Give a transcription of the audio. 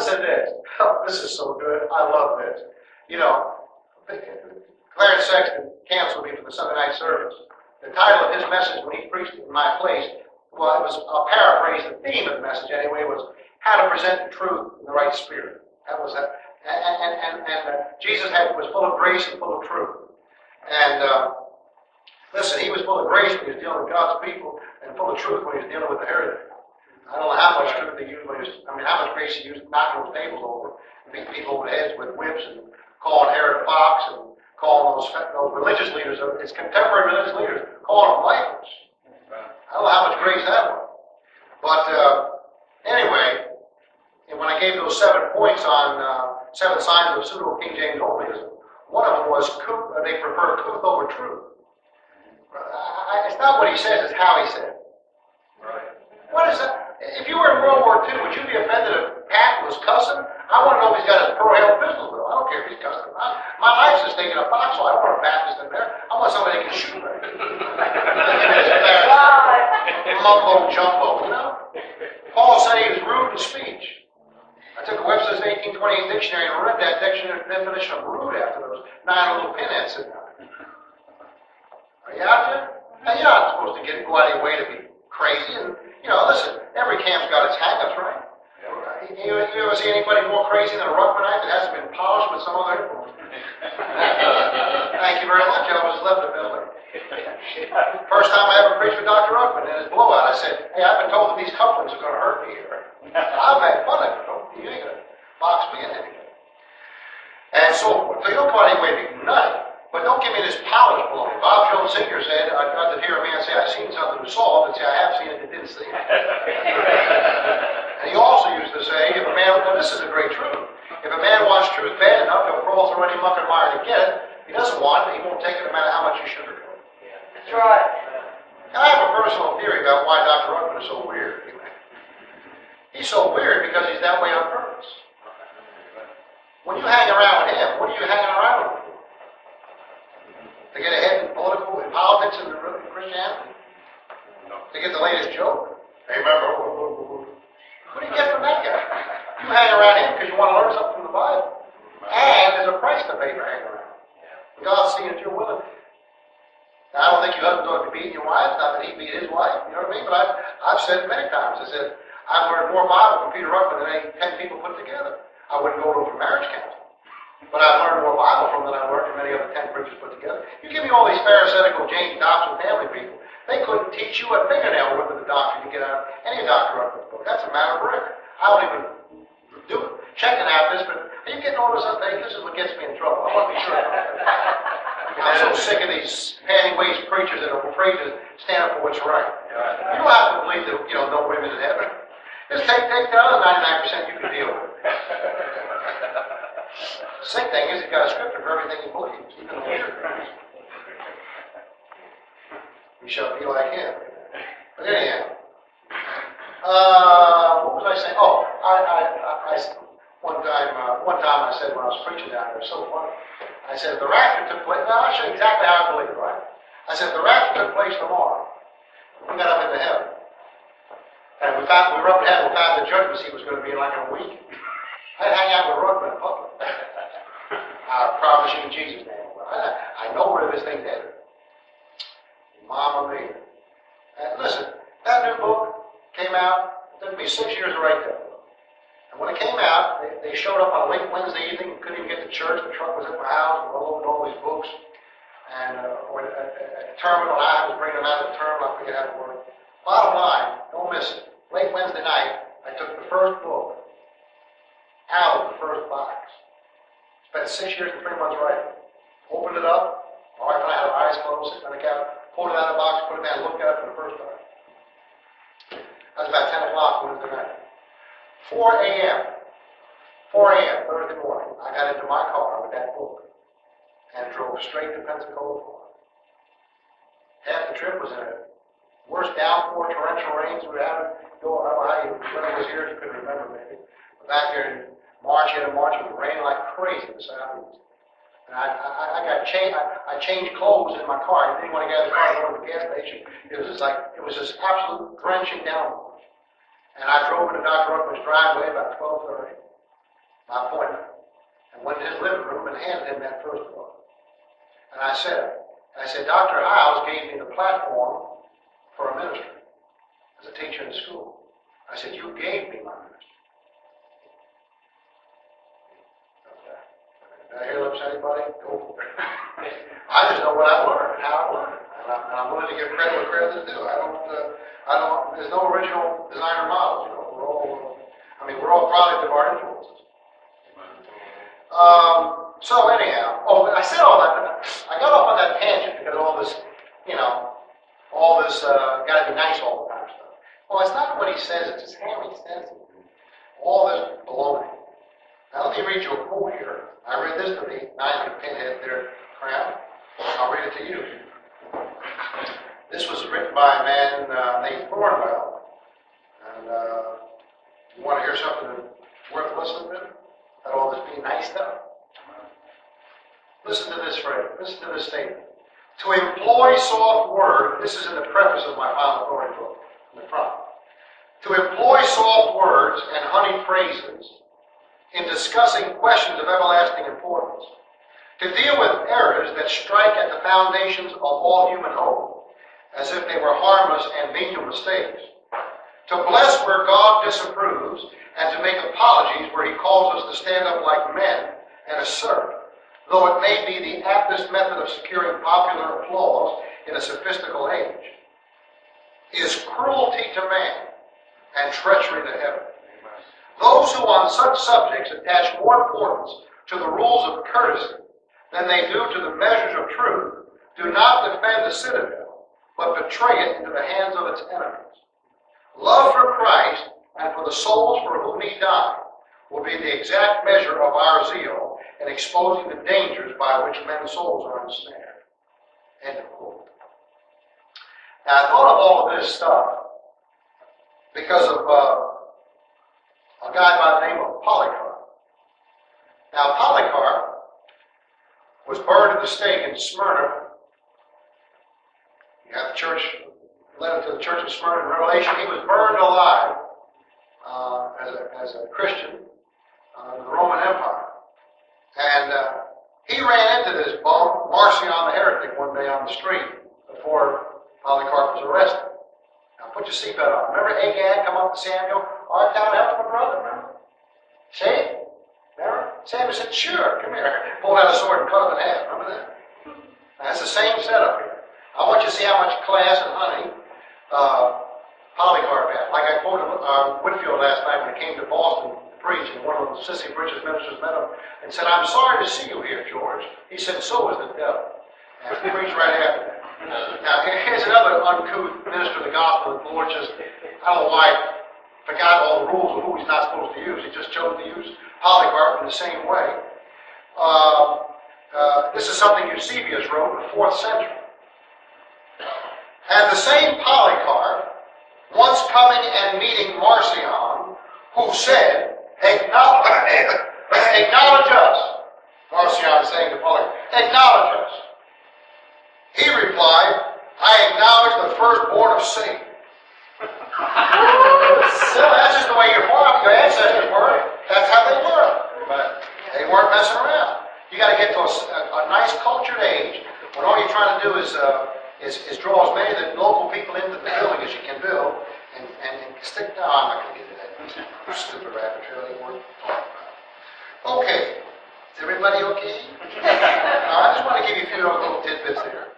I said this. Oh, this is so good. I love this. You know, Clarence Sexton canceled me for the Sunday night service. The title of his message when he preached in my place, well, it was a paraphrase. The theme of the message anyway was how to present the truth in the right spirit. That was that. And Jesus was full of grace and full of truth. And listen, he was full of grace when he was dealing with God's people, and full of truth when he was dealing with the heretic. I don't know how much truth he used when he was, how much grace he used knocking those tables over, and beating people over the heads with whips, and calling Herod a fox, and calling those religious leaders, his contemporary religious leaders, calling them vipers. I don't know how much grace that was. But anyway, and when I gave those 7 points on 7 signs of pseudo King James onlyism, one of them was they prefer truth over truth. It's not what he says, it's how he says. Right. What is that? If you were in World War II, would you be offended if Pat was cussing? I want to know if he's got his Pearl Hale pistol though. I don't care if he's cussing or not. My life's at stake in a foxhole. I don't want a Baptist in there. I want somebody that can shoot me. Mumbo jumbo, you know? Paul said he was rude in speech. I took a Webster's 1828 dictionary and read that dictionary definition of rude after those 9 little pinheads sitting there. Are you out there? Now, you're not supposed to go out of your way to be crazy. And, you know, listen, every camp's got its hang-ups, right? You ever see anybody more crazy than a Ruckmanite that hasn't been polished with some other influence? Thank you very much. I was left the building. First time I ever preached with Dr. Ruckman in his blowout, I said, hey, I've been told that these couplings are going to hurt me here. I've had fun of it. You ain't going to box me in anything. And so forth. So you don't go out of your way to be nutty. But don't give me this polished baloney. Bob Jones Sr. said, I got to hear a man say, I've seen something to solve, and say, I have seen it and didn't see it. And he also used to say, if a man, now this is a great truth, if a man wants truth bad enough, he'll crawl through any muck and mire to get it. If he doesn't want it, he won't take it no matter how much you sugarcoat it. That's right. And I have a personal theory about why Dr. Ruckman is so weird. He's so weird because he's that way on purpose. When you hang around with him, what are you hanging around with? To get ahead in politics and Christianity? To get the latest joke? Hey, remember, what do you get from that guy? You hang around him because you want to learn something from the Bible. And there's a price to pay for hanging around. God's seeing if you're willing. Now, I don't think you husbands ought to be beating your wives, not that he beat his wife, you know what I mean? But I've said it many times. I said, I've learned more Bible from Peter Ruckman than any 10 people put together. I wouldn't go to him for marriage counseling. But I've learned more Bible from than I've learned from many other 10 preachers put together. You give me all these pharisaical James Dobson family people, they couldn't teach you a fingernail worth of the doctrine you get out of any Dr. Ruckman's book. That's a matter of record. I don't even do it. Checking out this, but are you getting all this other thing? This is what gets me in trouble. I want to be sure about that. I'm so sick of these panty-waist preachers that are afraid to stand up for what's right. You don't have to believe that, no women in heaven. Just take the other 99% you can deal with. The sick thing is he's got a scripture for everything he believes, even the weird things. We shall be like him. But anyhow, what was I saying? Oh, one time I said when I was preaching down there, it was so funny. I said, if the rapture took place, now I'll show you exactly how I believe it, right? I said, if the rapture took place tomorrow, we got up into heaven. And we were up in heaven, we found the judgment seat was going to be like in a week. I'd hang out with Ruckman in public. I promise you in Jesus' name. I know where this thing's headed. Mama mia. And listen, that new book came out. It took me 6 years to write that book. And when it came out, they showed up on a late Wednesday evening. Couldn't even get to church. The truck was at my house. We rolled all these books. And at the terminal, I was bringing them out of the terminal. I forget how to work. Bottom line, don't miss it. Late Wednesday night, I took the first book out of the first box. Spent 6 years and 3 months writing. Opened it up. My wife and I had our eyes closed, sitting on the couch, pulled it out of the box, put it down, and looked at it for the first time. That was about 10 o'clock Wednesday night. 4 a.m. Thursday morning, I got into my car with that book and drove straight to Pensacola, Florida. Half the trip was in it. Worst downpour, torrential rains we were having. I don't know how you, when I was here, you couldn't remember maybe. But back here in March, it was raining like crazy in the southeast. And I changed clothes in my car. I didn't want to get out of the car and go to the gas station. It was just absolute drenching downpour. And I drove into Dr. Ruckman's driveway about 12:30. my appointment, and went to his living room and handed him that first book. And I said, Dr. Hiles gave me the platform for a ministry as a teacher in school. I said, you gave me my ministry. Okay. Did I hear lips anybody? Go for it. I just know what I learned and how I learned it. And I'm willing to give credit where credit is due. There's no original designer models. You know, we're all product of our influences. So anyhow, I said all that. I got off on that tangent because all this got to be nice all the time stuff. Well, it's not what he says, it's how he says it. All this baloney. Now let me read you a quote here. I read this to the nine pinhead there, Crown. I'll read it to you. This was written by a man named Thornwell. And you want to hear something worth listening to? About all this being nice stuff? Listen to this phrase. Listen to this statement. To employ soft words, this is in the preface of my final authority book, in the front. To employ soft words and honeyed phrases in discussing questions of everlasting importance. To deal with errors that strike at the foundations of all human hope, as if they were harmless and venial mistakes. To bless where God disapproves, and to make apologies where he calls us to stand up like men and assert, though it may be the aptest method of securing popular applause in a sophistical age, is cruelty to man and treachery to heaven. Those who on such subjects attach more importance to the rules of courtesy than they do to the measures of truth do not defend the citadel, but betray it into the hands of its enemies. Love for Christ and for the souls for whom he died will be the exact measure of our zeal in exposing the dangers by which men's souls are ensnared. End of quote. Now, I thought of all of this stuff because of a guy by the name of Polycarp. Now, Polycarp was burned at the stake in Smyrna. You have the church, letter to the church of Smyrna in Revelation. He was burned alive as a Christian in the Roman Empire. And he ran into this bum, Marcion the heretic, one day on the street before Polycarp was arrested. Now put your seatbelt on. Remember Agag come up to Samuel? Art thou help my brother, remember? See? Remember? Samuel said, sure, come here. Pulled out a sword and cut him in half. Remember that? Now, that's the same setup here. I want you to see how much class and honey Polycarp had. Like I quoted Whitfield last night when he came to Boston to preach, and one of the Sissy Bridges ministers met him and said, I'm sorry to see you here, George. He said, so is the devil. And he preached right after that. Now, here's another uncouth minister of the gospel that the Lord just, I don't know why, forgot all the rules of who he's not supposed to use. He just chose to use Polycarp in the same way. This is something Eusebius wrote in the 4th century. And the same Polycarp, once coming and meeting Marcion, who said, acknowledge us. Marcion saying to Polycarp, acknowledge us. He replied, I acknowledge the firstborn of Satan. So that's just the way your ancestors were. That's how they were. But they weren't messing around. You got to get to a nice cultured age when all you're trying to do is draw as many of the local people into the building as you can build and stick. No, I'm not going to get into that stupid rabbit trail anymore. Okay. Is everybody okay? I just want to give you a few little tidbits there.